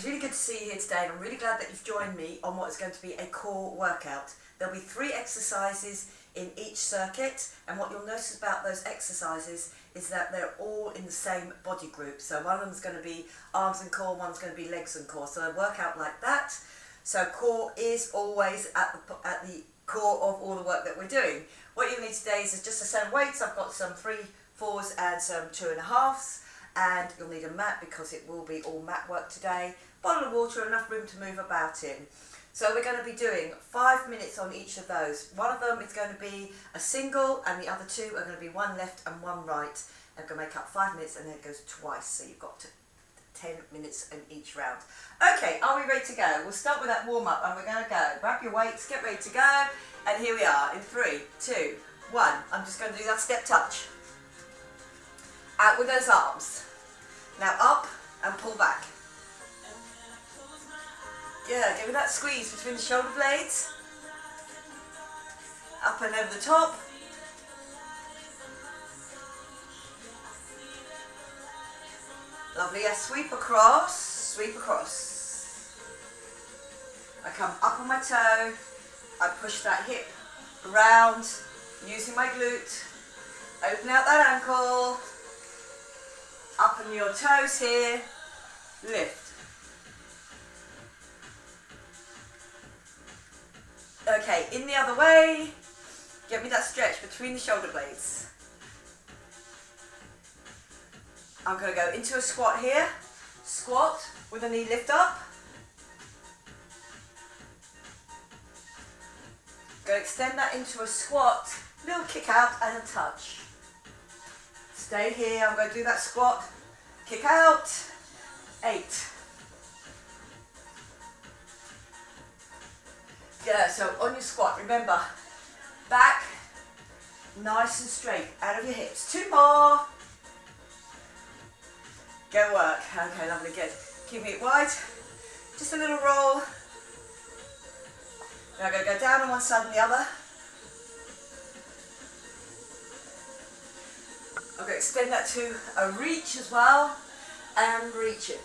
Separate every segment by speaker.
Speaker 1: really good to see you here today, and I'm really glad that you've joined me on what is going to be a core workout. There'll be 3 exercises in each circuit, and what you'll notice about those exercises is that they're all in the same body group. So one of them is going to be arms and core, one's going to be legs and core. So they work out like that. So core is always at the core of all the work that we're doing. What you'll need today is just a set of weights. I've got some 3 4s and some 2.5s, and you'll need a mat because it will be all mat work today. Bottle of water, enough room to move about in. So we're going to be doing 5 minutes on each of those. One of them is going to be a single, and the other 2 are going to be 1 left and 1 right. I'm going to make up 5 minutes, and then it goes twice, so you've got 10 minutes in each round. Okay, are we ready to go? We'll start with that warm-up, and we're going to go. Grab your weights, get ready to go, and here we are in 3, 2, 1. I'm just going to do that step touch. Out with those arms. Now up and pull back. Yeah, give me that squeeze between the shoulder blades. Up and over the top. Lovely, yeah, sweep across, sweep across. I come up on my toe, I push that hip around, using my glute, open out that ankle, up on your toes here, lift. Okay, in the other way, get me that stretch between the shoulder blades. I'm going to go into a squat here, squat with a knee lift up. Go extend that into a squat, little kick out and a touch. Stay here, I'm going to do that squat, kick out, 8. Yeah, so on your squat, remember, back, nice and straight, out of your hips. 2 more. Go work. Okay, lovely, good. Keeping it wide. Just a little roll. Now I'm going to go down on one side and the other. I'm going to extend that to a reach as well, and reach it.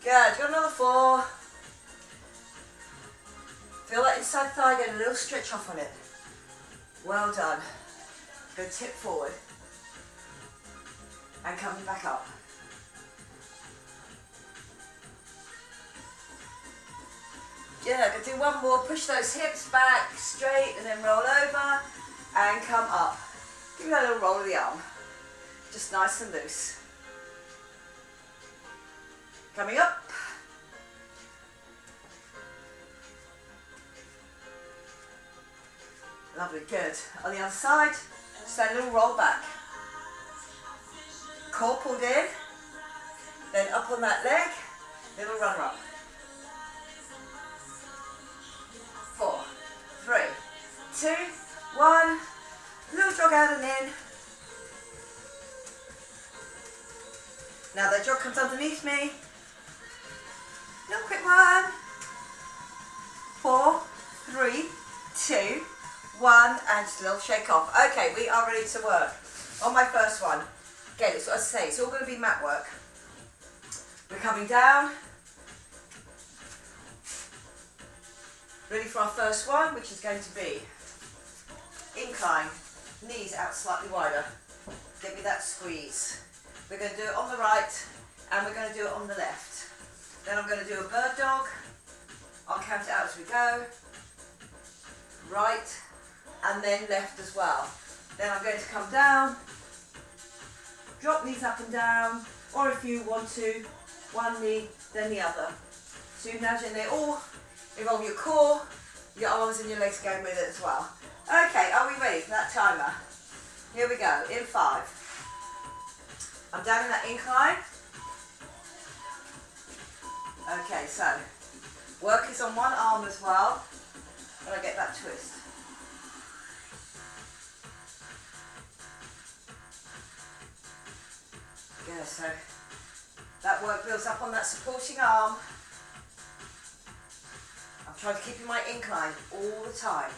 Speaker 1: Good, got another 4. Feel that inside thigh, get a little stretch off on it. Well done. Go tip forward and coming back up. Yeah, go do one more. Push those hips back straight and then roll over and come up. Give me that little roll of the arm. Just nice and loose. Coming up. Lovely, good. On the other side, just a little roll back. Core pulled in, then up on that leg, little runner up. 4, 3, 2, 1. Little jog out and in. Now that jog comes underneath me. Little quick one. 4, 3, 2, 1, and just a little shake off. Okay, we are ready to work. On my first one, again, it's what I say, it's all going to be mat work. We're coming down. Ready for our first one, which is going to be incline, knees out slightly wider. Give me that squeeze. We're going to do it on the right, and we're going to do it on the left. Then I'm going to do a bird dog. I'll count it out as we go. Right, and then left as well. Then I'm going to come down, drop knees up and down, or if you want to, one knee, then the other. So you imagine they all involve your core, your arms and your legs going with it as well. Okay, are we ready for that timer? Here we go, in 5. I'm down in that incline. Okay, so work is on one arm as well, and I get that twist. Good, so that work builds up on that supporting arm. I'm trying to keep in my incline all the time.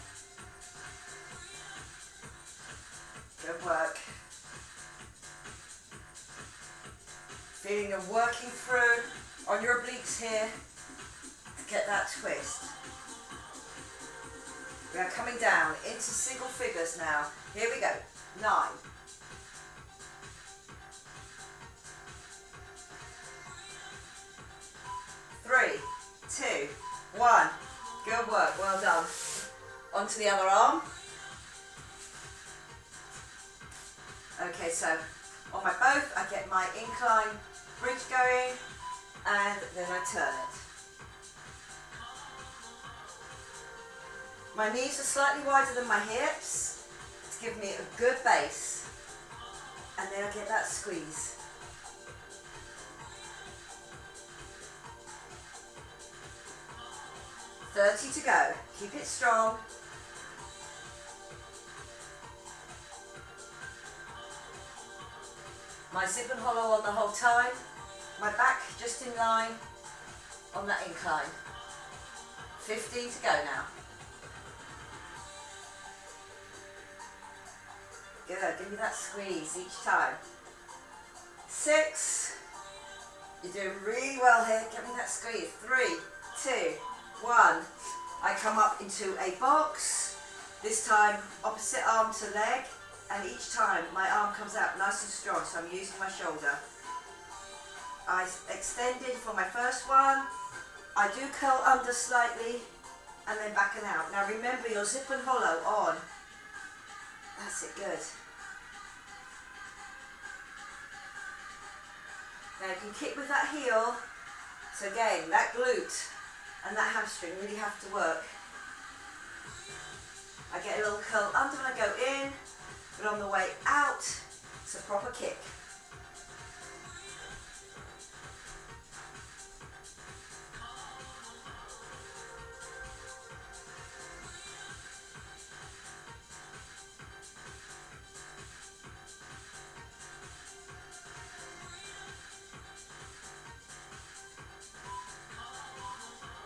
Speaker 1: Good work. Feeling you're working through on your obliques here to get that twist. We are coming down into single figures now. Here we go. 9. 3, 2, 1. Good work, well done. Onto the other arm. Okay, so on my both, I get my incline bridge going, and then I turn it. My knees are slightly wider than my hips to give me a good base, and then I get that squeeze. "30 to go. Keep it strong. My zip and hollow on the whole time. My back just in line on that incline. 15 to go now. Good, give me that squeeze each time. 6. You're doing really well here. Give me that squeeze. 3, 2, 1. I come up into a box. This time opposite arm to leg. And each time my arm comes out nice and strong, so I'm using my shoulder. I extended for my first one. I do curl under slightly and then back and out. Now remember your zip and hollow on. That's it, good. Now you can kick with that heel. So again, that glute and that hamstring really have to work. I get a little curl under when I go in. But on the way out, it's a proper kick.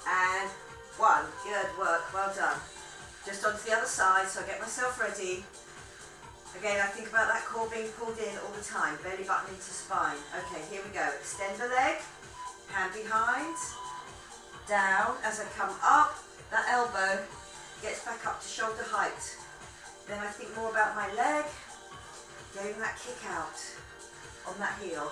Speaker 1: And 1, good work, well done. Just onto the other side, so I get myself ready. Again, I think about that core being pulled in all the time, belly button into spine. Okay, here we go. Extend the leg, hand behind, down. As I come up, that elbow gets back up to shoulder height. Then I think more about my leg, getting that kick out on that heel.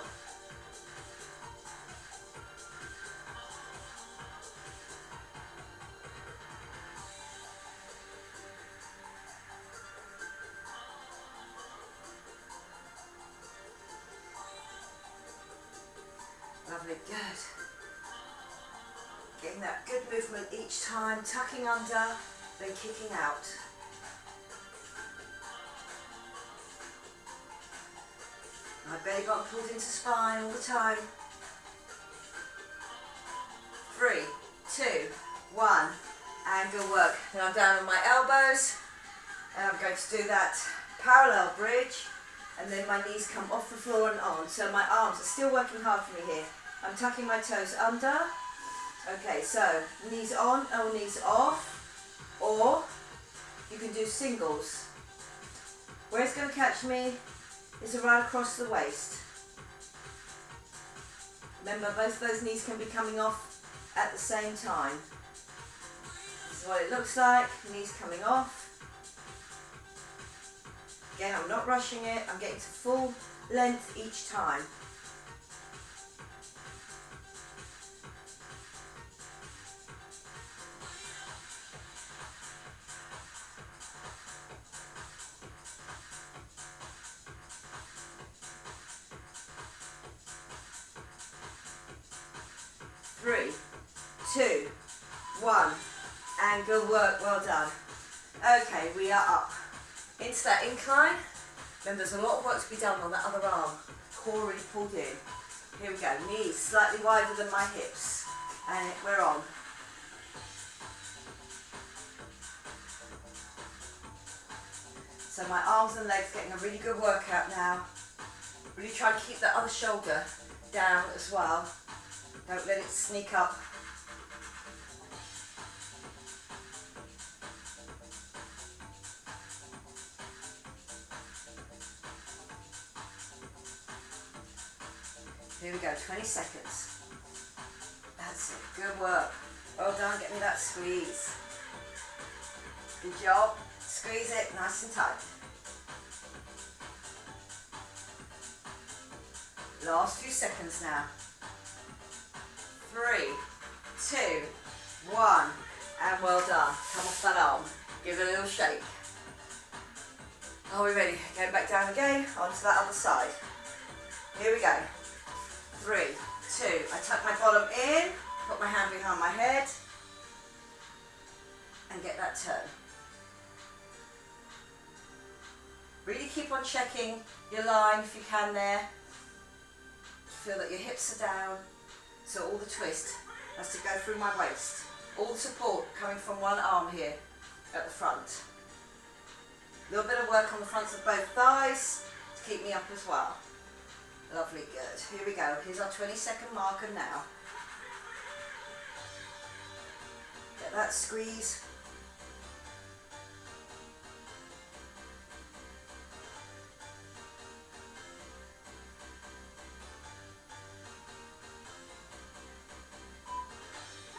Speaker 1: Lovely, good. Getting that good movement each time, tucking under, then kicking out. My belly button pulled into spine all the time. 3, 2, 1, and good work. Then I'm down on my elbows, and I'm going to do that parallel bridge, and then my knees come off the floor and on. So my arms are still working hard for me here. I'm tucking my toes under. Okay, so knees on or knees off, or you can do singles. Where it's going to catch me is around across the waist. Remember, both those knees can be coming off at the same time. This is what it looks like, knees coming off. Again, I'm not rushing it, I'm getting to full length each time. Three, 2, 1, and good work, well done. Okay, we are up into that incline. Then there's a lot of work to be done on that other arm. Core really pulled in. Here we go, knees slightly wider than my hips, and we're on. So my arms and legs getting a really good workout now. Really try to keep that other shoulder down as well. Don't let it sneak up. Here we go, 20 seconds. That's it, good work. Well done, get me that squeeze. Good job. Squeeze it nice and tight. Last few seconds now. 3, 2, 1, and well done. Come off that arm. Give it a little shake. Are we ready? Going back down again, onto that other side. Here we go. 3, 2, I tuck my bottom in, put my hand behind my head, and get that turn. Really keep on checking your line if you can there. Feel that your hips are down, so all the twist has to go through my waist. All the support coming from one arm here at the front. A little bit of work on the fronts of both thighs to keep me up as well. Lovely, good. Here we go. Here's our 20-second marker now. Get that squeeze.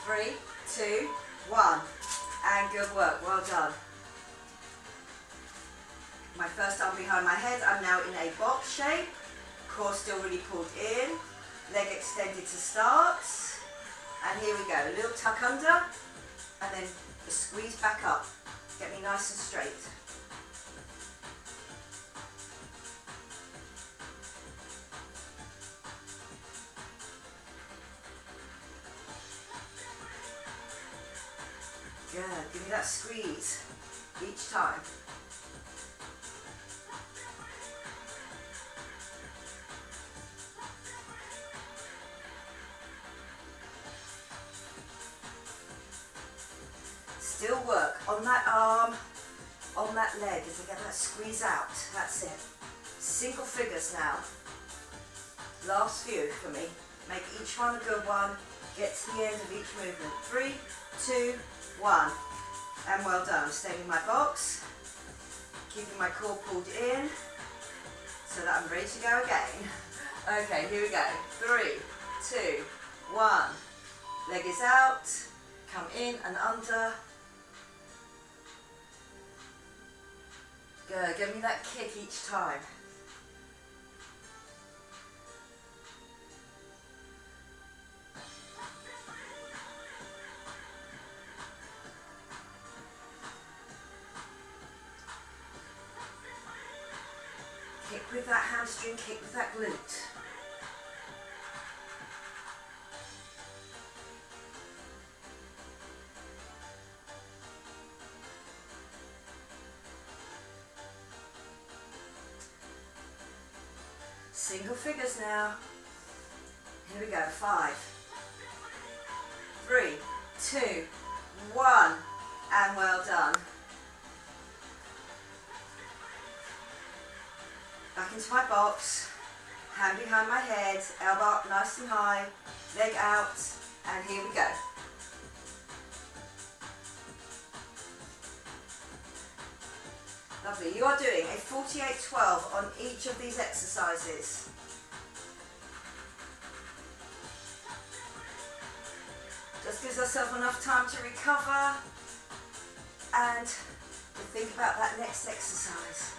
Speaker 1: Three, 2, 1, and good work. Well done. My first arm behind my head. I'm now in a box shape. Core still really pulled in. Leg extended to start. And here we go. A little tuck under, and then the squeeze back up. Get me nice and straight. Good, give me that squeeze each time. Still work on that arm, on that leg as I get that squeeze out. That's it. Single figures now. Last few for me. Make each one a good one. Get to the end of each movement. 3, 2, 1, and well done. Staying in my box, keeping my core pulled in so that I'm ready to go again. Okay, here we go. 3, 2, 1. Leg is out, come in and under. Good, give me that kick each time. Kick with that hamstring, kick with that glute. Single figures now. Here we go. 5, 3, 2, 1, and well done. Back into my box, hand behind my head, elbow up nice and high, leg out, and here we go. Lovely, you are doing a 48-12 on each of these exercises. Just gives ourselves enough time to recover and to think about that next exercise.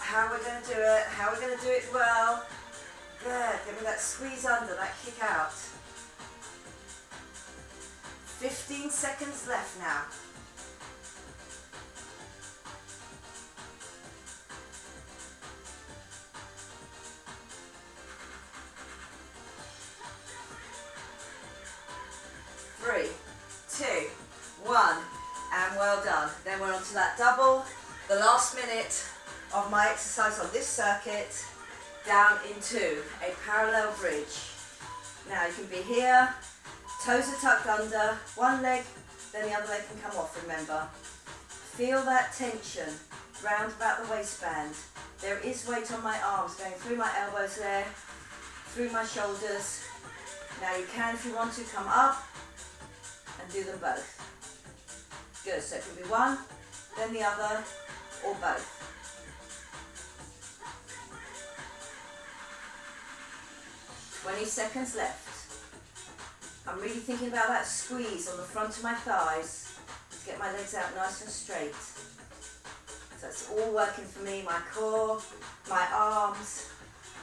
Speaker 1: How we're going to do it, how we're going to do it well. Good, give me that squeeze under, that kick out. 15 seconds left now. Three, 2, 1, and well done. Then we're on to that double, the last minute of my exercise on this circuit, down into a parallel bridge. Now you can be here, toes are tucked under, one leg, then the other leg can come off, remember. Feel that tension round about the waistband. There is weight on my arms going through my elbows there, through my shoulders. Now you can, if you want to, come up and do them both. Good, so it can be one, then the other, or both. 20 seconds left. I'm really thinking about that squeeze on the front of my thighs to get my legs out nice and straight. So it's all working for me, my core, my arms,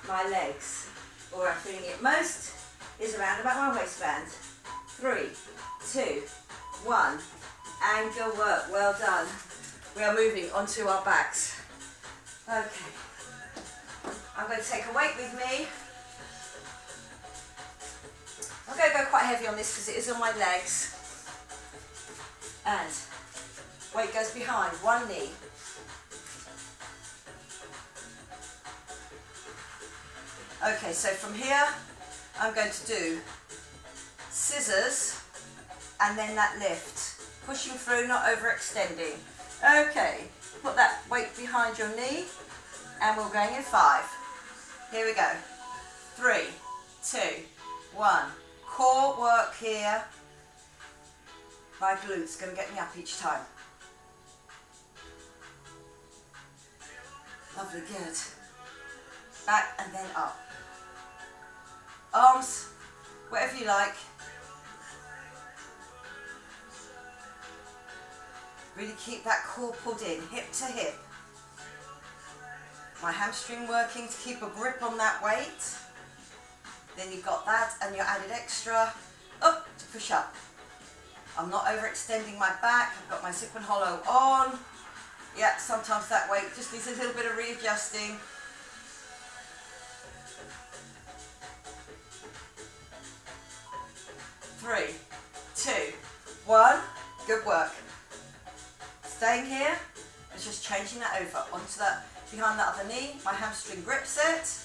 Speaker 1: my legs. Or where I'm feeling it most is around about my waistband. 3, 2, 1, and good work, well done. We are moving onto our backs. Okay, I'm going to take a weight with me. I'm going to go quite heavy on this because it is on my legs. And weight goes behind, one knee. Okay, so from here, I'm going to do scissors and then that lift. Pushing through, not overextending. Okay, put that weight behind your knee and we're going in 5. Here we go. 3, 2, 1. Core work here. My glutes going to get me up each time. Lovely, good. Back and then up. Arms, whatever you like. Really keep that core pulled in, hip to hip. My hamstring working to keep a grip on that weight. Then you've got that and your added extra up to push up. I'm not overextending my back. I've got my zip and hollow on. Yeah, sometimes that weight just needs a little bit of readjusting. Three, 2, 1. Good work. Staying here and just changing that over onto that behind that other knee. My hamstring grips it.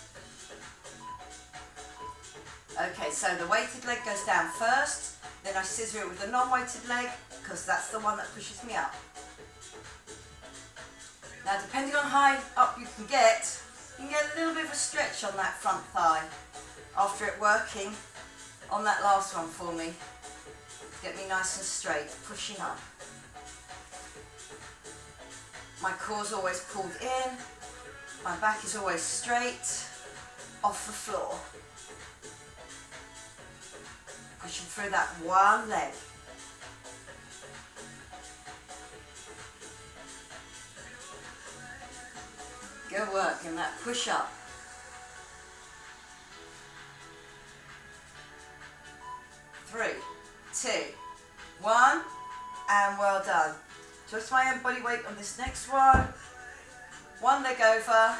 Speaker 1: Okay, so the weighted leg goes down first, then I scissor it with the non-weighted leg because that's the one that pushes me up. Now, depending on how high up you can get a little bit of a stretch on that front thigh after it working on that last one for me. Get me nice and straight, pushing up. My core's always pulled in, my back is always straight, off the floor. Pushing through that one leg. Good work in that push up. Three, 2, 1, and well done. Just my own body weight on this next one. One leg over.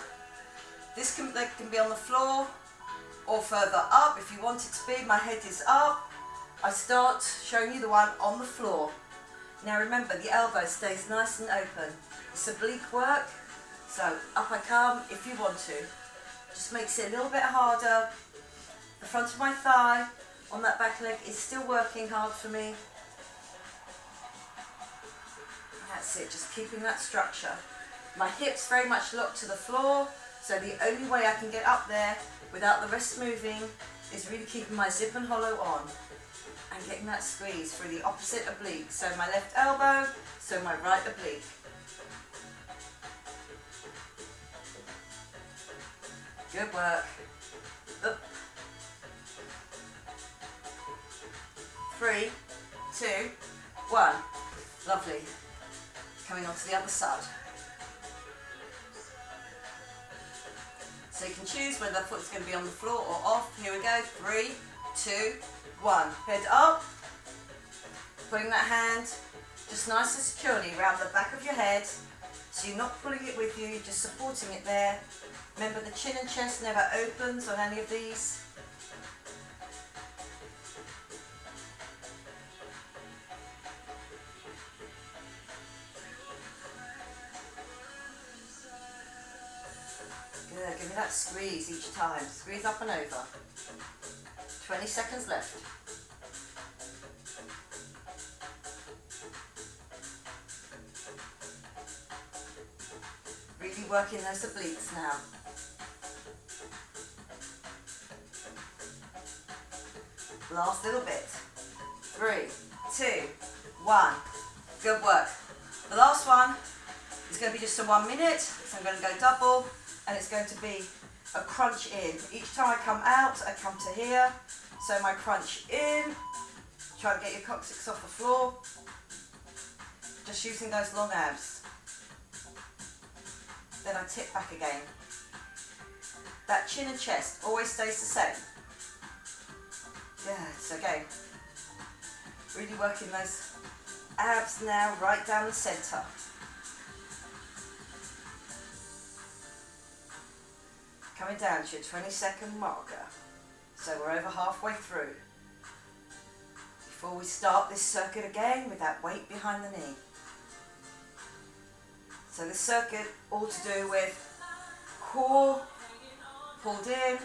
Speaker 1: This leg can be on the floor or further up if you want it to be. My head is up. I start showing you the one on the floor. Now remember, the elbow stays nice and open. It's oblique work, so up I come if you want to. Just makes it a little bit harder. The front of my thigh on that back leg is still working hard for me. That's it, just keeping that structure. My hips very much locked to the floor, so the only way I can get up there without the rest moving is really keeping my zip and hollow on and getting that squeeze through the opposite oblique. So my left elbow, so my right oblique. Good work. Up. 3, 2, 1. Lovely. Coming on to the other side. So you can choose whether the foot's going to be on the floor or off. Here we go. 3, 2, 1. Head up. Putting that hand just nice and securely around the back of your head. So you're not pulling it with you, you're just supporting it there. Remember, the chin and chest never opens on any of these. Good, give me that squeeze each time. Squeeze up and over. 20 seconds left. Really working those obliques now. Last little bit. 3, 2, 1. Good work. The last one is going to be just a 1 minute, so I'm going to go double and it's going to be a crunch in. Each time I come out, I come to here, so my crunch in, try to get your coccyx off the floor, just using those long abs. Then I tip back again. That chin and chest always stays the same. Yeah, so again, really working those abs now right down the centre. Coming down to your 20-second marker. So we're over halfway through. Before we start this circuit again with that weight behind the knee. So this circuit all to do with core pulled in,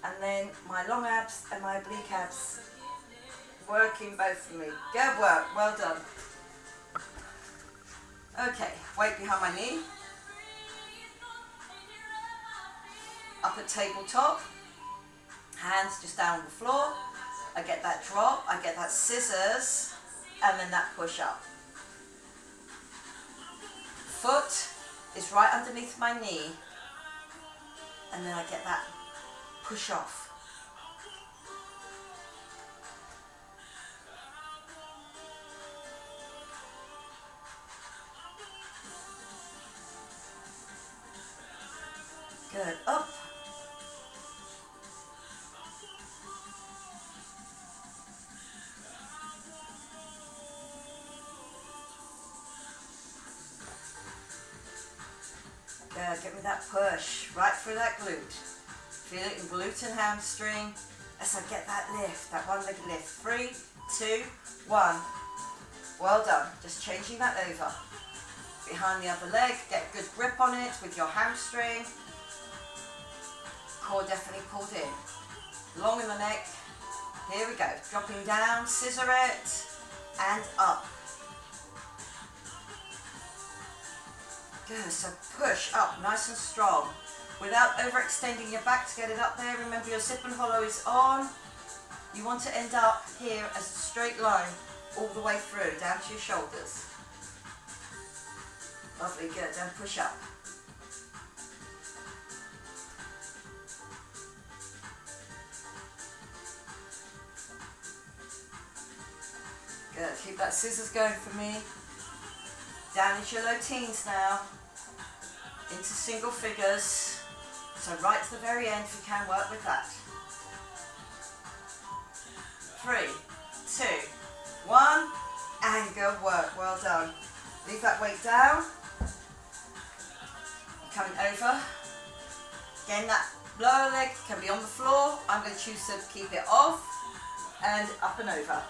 Speaker 1: and then my long abs and my oblique abs working both for me. Good work, well done. Okay, weight behind my knee. Up at tabletop, hands just down on the floor. I get that drop, I get that scissors, and then that push up. Foot is right underneath my knee, and then I get that push off. Good, up. Good, get me that push right through that glute. Feel it in glute and hamstring as I get that lift, that one leg lift. 3, 2, 1. Well done. Just changing that over. Behind the other leg, get good grip on it with your hamstring. Core definitely pulled in. Long in the neck. Here we go. Dropping down, scissor it, and up. Good, so push up nice and strong without overextending your back to get it up there. Remember your zip and hollow is on. You want to end up here as a straight line all the way through, down to your shoulders. Lovely, good, then push up. Good, keep that scissors going for me. Down into your low teens now, into single figures. So right to the very end if you can work with that. 3, 2, 1, and good work, well done. Leave that weight down. Coming over. Again, that lower leg can be on the floor. I'm going to choose to keep it off and up and over.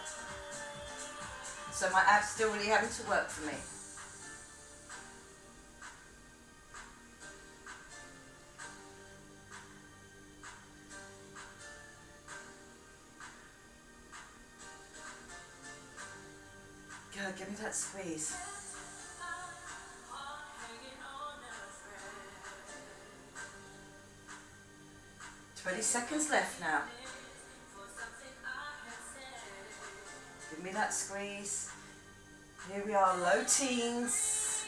Speaker 1: So my abs still really having to work for me. Good, give me that squeeze. "20 seconds left now. Give me that squeeze. Here we are, low teens.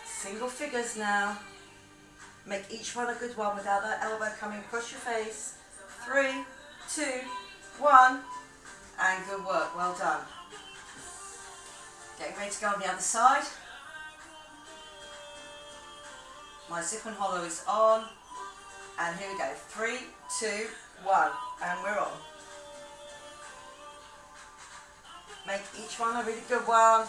Speaker 1: Single figures now. Make each one a good one without that elbow coming across your face. 3, 2, 1. And good work, well done. Getting ready to go on the other side. My zip and hollow is on. And here we go, 3, 2, 1, and we're on. Make each one a really good one.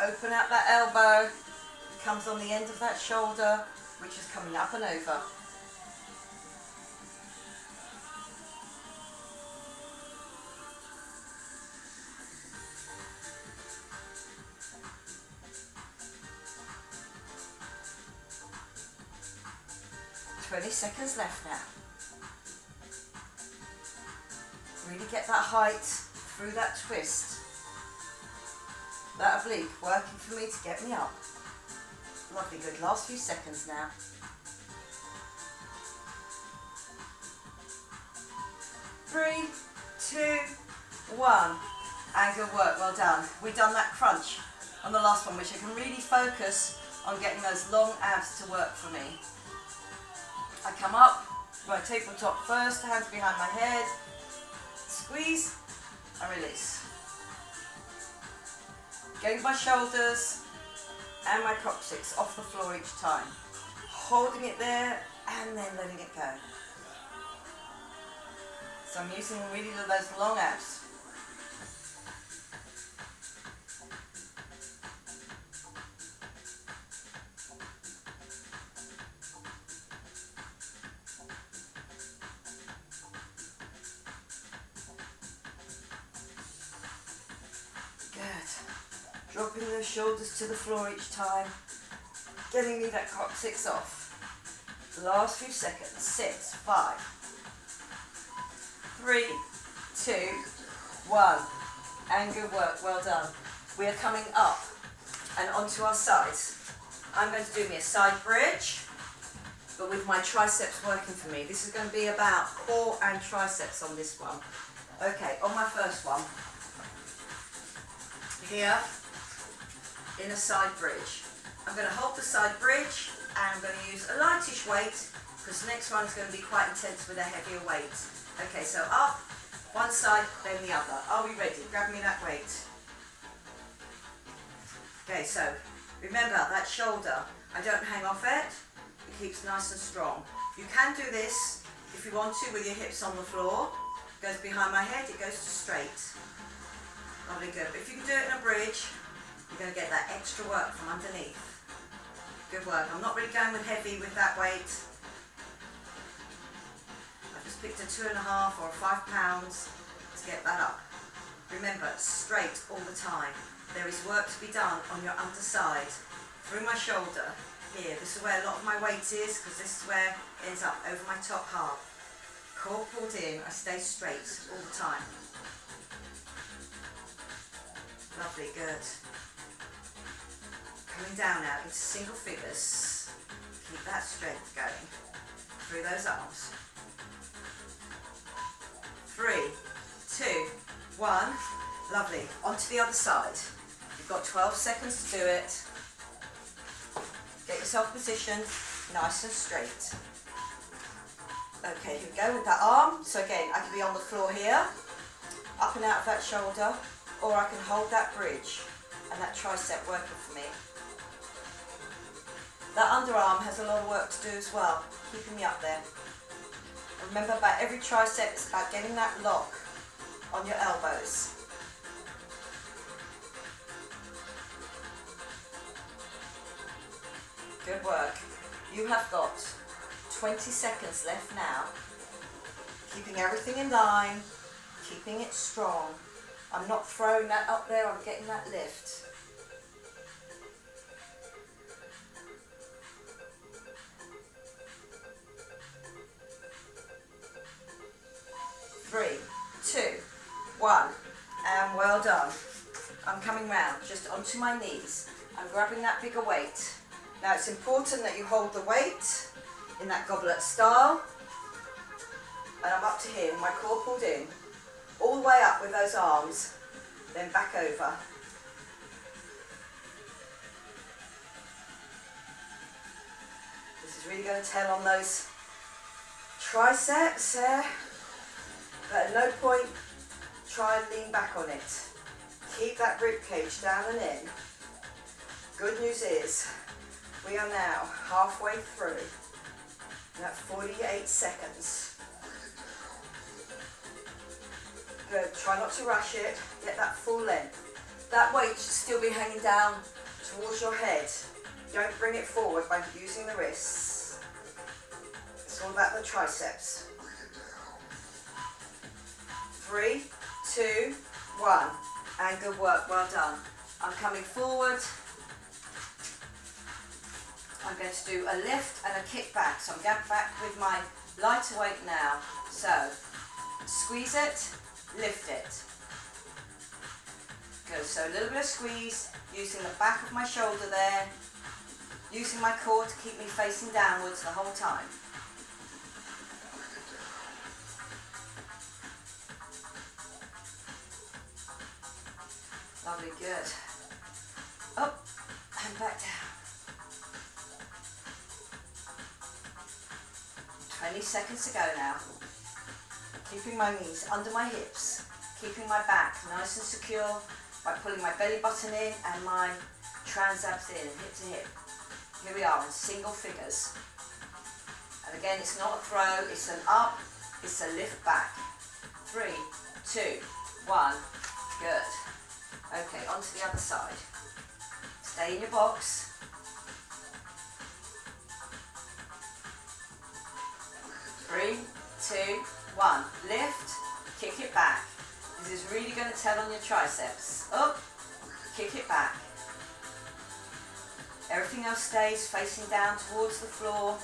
Speaker 1: Open out that elbow. It comes on the end of that shoulder, which is coming up and over. "20 seconds left now. Really get that height through that twist. That oblique working for me to get me up. Lovely, good. Last few seconds now. 3, 2, 1. And good work, well done. We've done that crunch on the last one, which I can really focus on getting those long abs to work for me. I come up, my tabletop first, hands behind my head, squeeze and release. Getting my shoulders and my coccyx off the floor each time. Holding it there and then letting it go. So I'm using really those long abs. Dropping those shoulders to the floor each time, getting me that coccyx off. Last few seconds. 6, 5, 3, 2, 1. And good work, well done. We are coming up and onto our sides. I'm going to do me a side bridge, but with my triceps working for me. This is going to be about core and triceps on this one. Okay, on my first one, here, in a side bridge. I'm going to hold the side bridge and I'm going to use a lightish weight because the next one is going to be quite intense with a heavier weight. Okay, so up, one side, then the other. Are we ready? Grab me that weight. Okay, so remember that shoulder, I don't hang off it. It keeps nice and strong. You can do this if you want to with your hips on the floor. It goes behind my head, it goes to straight. Lovely, good. But if you can do it in a bridge, you're going to get that extra work from underneath. Good work. I'm not really going with heavy with that weight. I've just picked a 2.5 or 5 pounds to get that up. Remember, straight all the time. There is work to be done on your underside, through my shoulder, here. This is where a lot of my weight is, because this is where it ends up over my top half. Core pulled in, I stay straight all the time. Lovely, good. Coming down now into single figures. Keep that strength going through those arms. 3, 2, 1. Lovely. Onto the other side. You've got 12 seconds to do it. Get yourself positioned nice and straight. Okay, here we go with that arm. So again, I can be on the floor here, up and out of that shoulder, or I can hold that bridge and that tricep working for me. That underarm has a lot of work to do as well, keeping me up there. And remember, about every tricep, it's about getting that lock on your elbows. Good work. You have got 20 seconds left now. Keeping everything in line, keeping it strong. I'm not throwing that up there, I'm getting that lift. 3, 2, 1, and well done. I'm coming round just onto my knees. I'm grabbing that bigger weight. Now it's important that you hold the weight in that goblet style. And I'm up to here, my core pulled in, all the way up with those arms, then back over. This is really going to tell on those triceps there. But at no point try and lean back on it. Keep that rib cage down and in. Good news is, we are now halfway through. That's 48 seconds. Good, try not to rush it, get that full length. That weight should still be hanging down towards your head. Don't bring it forward by using the wrists. It's all about the triceps. 3, 2, 1, and good work, well done. I'm coming forward. I'm going to do a lift and a kick back. So I'm going back with my lighter weight now. So squeeze it, lift it. Good, so a little bit of squeeze, using the back of my shoulder there, using my core to keep me facing downwards the whole time. Lovely, good. Up and back down. 20 seconds to go now. Keeping my knees under my hips, keeping my back nice and secure by pulling my belly button in and my transabs in, hip to hip. Here we are in single figures. And again, it's not a throw, it's an up, it's a lift back. 3, 2, 1, good. Okay, onto the other side. Stay in your box. 3, 2, 1, lift, kick it back. This is really going to tell on your triceps. Up, kick it back. Everything else stays facing down towards the floor.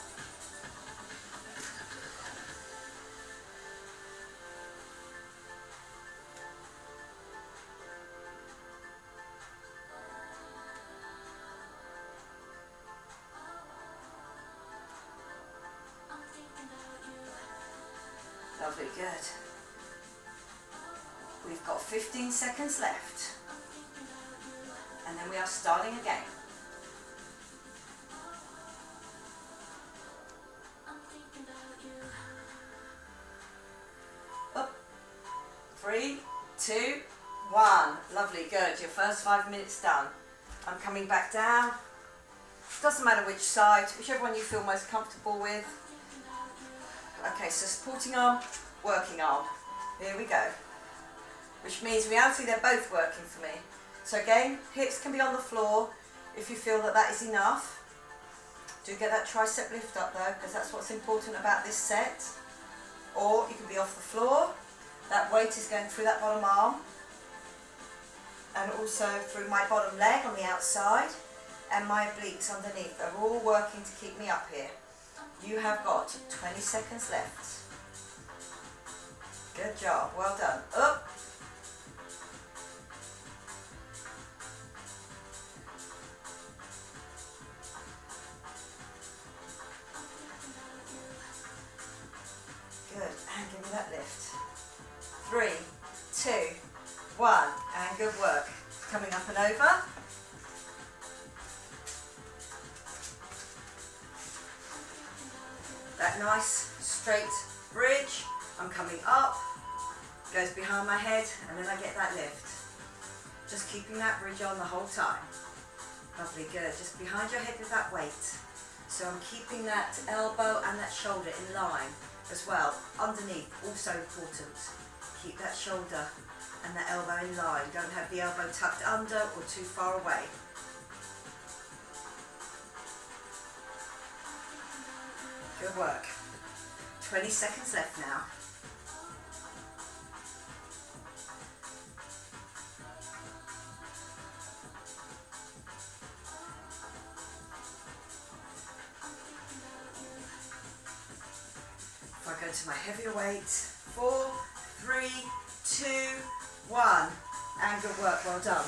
Speaker 1: Lovely, good. We've got 15 seconds left. And then we are starting again. Up. 3, 2, 1. Lovely, good. Your first 5 minutes done. I'm coming back down. Doesn't matter which side, whichever one you feel most comfortable with. Okay, so supporting arm, working arm. Here we go. Which means in reality they're both working for me. So again, hips can be on the floor if you feel that that is enough. Do get that tricep lift up though, because that's what's important about this set. Or you can be off the floor. That weight is going through that bottom arm. And also through my bottom leg on the outside. And my obliques underneath. They're all working to keep me up here. You have got 20 seconds left. Good job, well done. Up. Good, and give me that lift. 3, 2, 1, and good work. Coming up and over. That nice straight bridge, I'm coming up, goes behind my head, and then I get that lift. Just keeping that bridge on the whole time. Lovely, good. Just behind your head with that weight. So I'm keeping that elbow and that shoulder in line as well. Underneath, also important. Keep that shoulder and that elbow in line. Don't have the elbow tucked under or too far away. Good work. 20 seconds left now. If I go to my heavier weight, 4, 3, 2, 1, and good work, well done.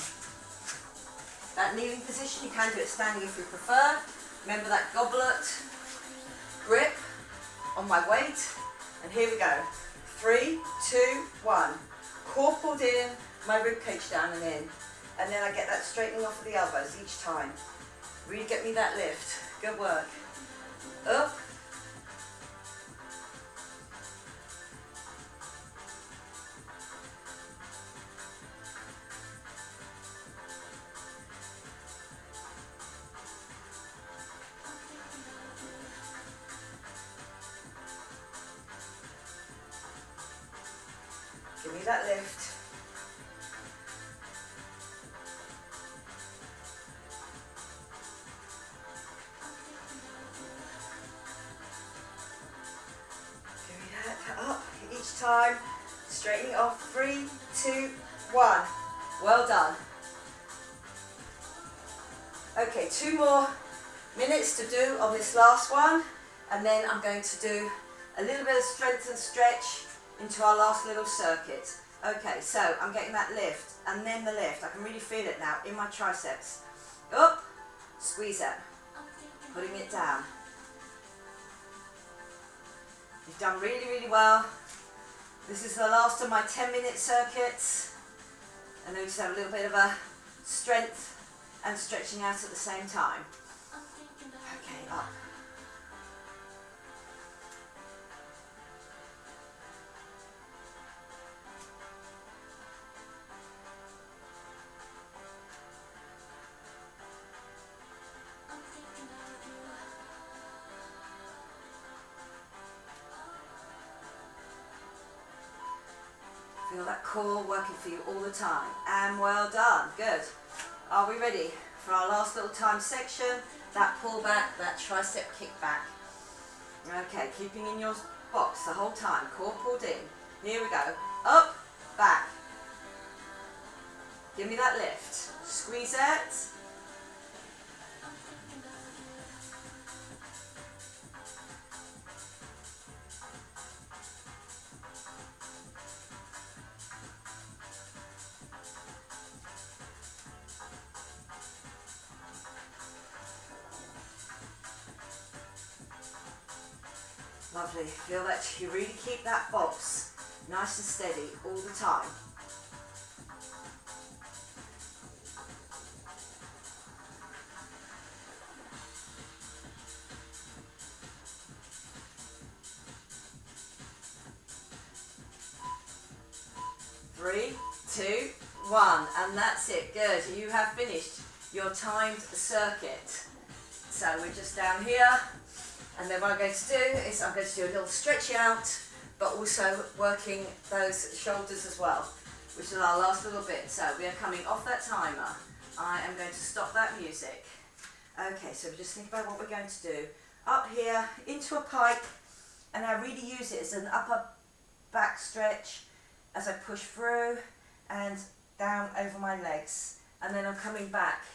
Speaker 1: That kneeling position, you can do it standing if you prefer. Remember that goblet grip on my weight, and here we go. 3, 2, 1. Core pulled in, my rib cage down and in, and then I get that straightening off of the elbows each time. Really get me that lift. Good work. Up. Give me that lift. Give me that up each time. Straightening off. 3, 2, 1. Well done. Okay, 2 more minutes to do on this last one, and then I'm going to do a little bit of strength and stretch into our last little circuit. Okay, so I'm getting that lift and then the lift. I can really feel it now in my triceps. Up, squeeze it, putting it down. You've done really, really well. This is the last of my 10-minute circuits. And then we just have a little bit of a strength and stretching out at the same time. Okay, up. Feel that core working for you all the time. And well done. Good. Are we ready for our last little time section? That pull back, that tricep kick back. Okay, keeping in your box the whole time. Core pulled in. Here we go. Up, back. Give me that lift. Squeeze it. Lovely. Feel that you really keep that box nice and steady all the time. Three, two, one, and that's it. Good. You have finished your timed circuit. So we're just down here. And then what I'm going to do is I'm going to do a little stretch out, but also working those shoulders as well, which is our last little bit. So we are coming off that timer. I am going to stop that music. Okay, so just think about what we're going to do. Up here, into a pike, and I really use it as an upper back stretch as I push through and down over my legs. And then I'm coming back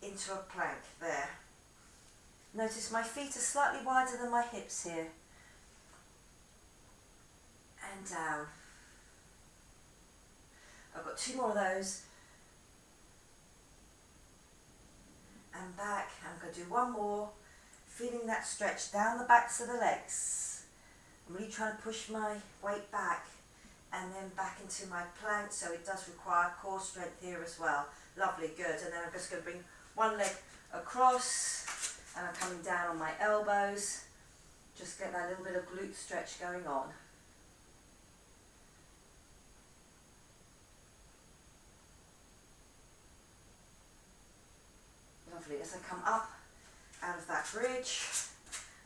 Speaker 1: into a plank there. Notice my feet are slightly wider than my hips here. And down. I've got two more of those. And back. I'm going to do one more. Feeling that stretch down the backs of the legs. I'm really trying to push my weight back and then back into my plank, so it does require core strength here as well. Lovely, good. And then I'm just going to bring one leg across. And I'm coming down on my elbows. Just get that little bit of glute stretch going on. Lovely. As I come up out of that bridge,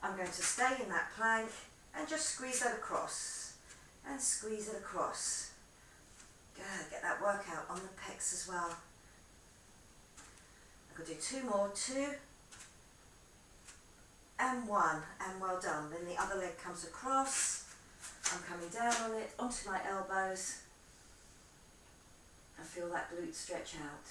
Speaker 1: I'm going to stay in that plank and just squeeze that across. And squeeze it across. Good. Get that workout on the pecs as well. I'm going to do two more. 2 and 1, and well done. Then the other leg comes across. I'm coming down on it, onto my elbows, and feel that glute stretch out.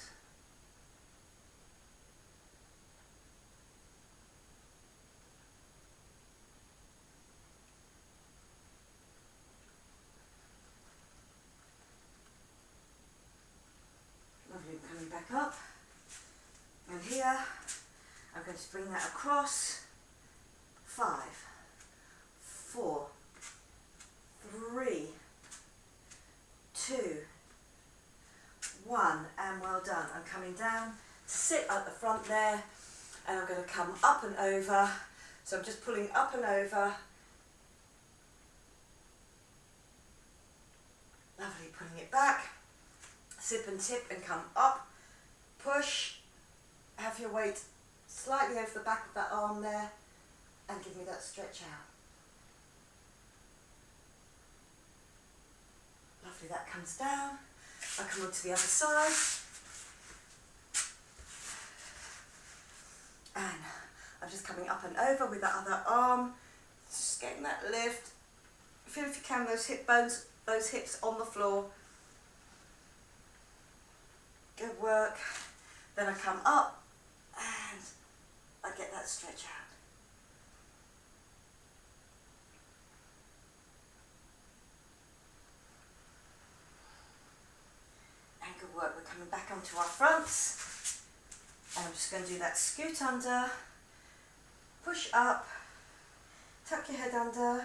Speaker 1: Lovely, coming back up. And here, I'm going to bring that across. 5, 4, 3, 2, 1, and well done. I'm coming down to sit at the front there, and I'm going to come up and over. So I'm just pulling up and over. Lovely, putting it back. Sip and tip and come up. Push. Have your weight slightly over the back of that arm there. And give me that stretch out. Lovely, that comes down. I come on to the other side. And I'm just coming up and over with that other arm. Just getting that lift. Feel if you can those hip bones, those hips on the floor. Good work. Then I come up and I get that stretch out. Good work. We're coming back onto our fronts, and I'm just going to do that scoot under, push up, tuck your head under,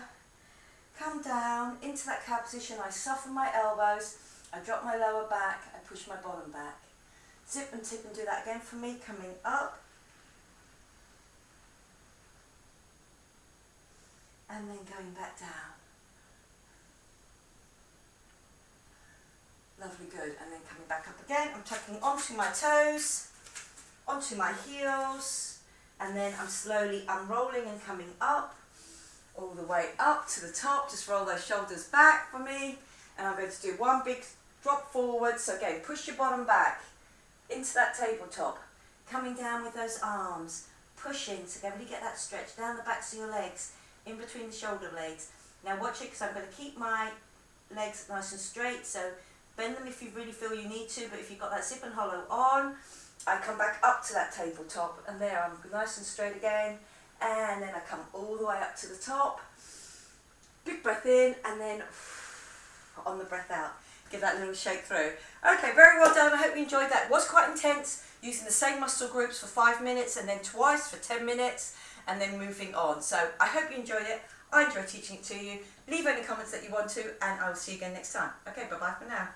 Speaker 1: come down into that cow position. I soften my elbows, I drop my lower back, I push my bottom back. Zip and tip and do that again for me, coming up and then going back down. Lovely, good. And then coming back up again. I'm tucking onto my toes, onto my heels, and then I'm slowly unrolling and coming up, all the way up to the top. Just roll those shoulders back for me, And I'm going to do one big drop forward. So again, push your bottom back into that tabletop. Coming down with those arms, pushing, so go really get that stretch down the backs of your legs, in between the shoulder blades. Now watch it, because I'm going to keep my legs nice and straight, so bend them if you really feel you need to, but if you've got that zip and hollow on, I come back up to that tabletop, and there I'm nice and straight again, and then I come all the way up to the top, big breath in, and then on the breath out. Give that little shake through. Okay, very well done. I hope you enjoyed that. It was quite intense, using the same muscle groups for 5 minutes and then twice for 10 minutes and then moving on. So I hope you enjoyed it. I enjoyed teaching it to you. Leave any comments that you want to, and I will see you again next time. Okay, bye-bye for now.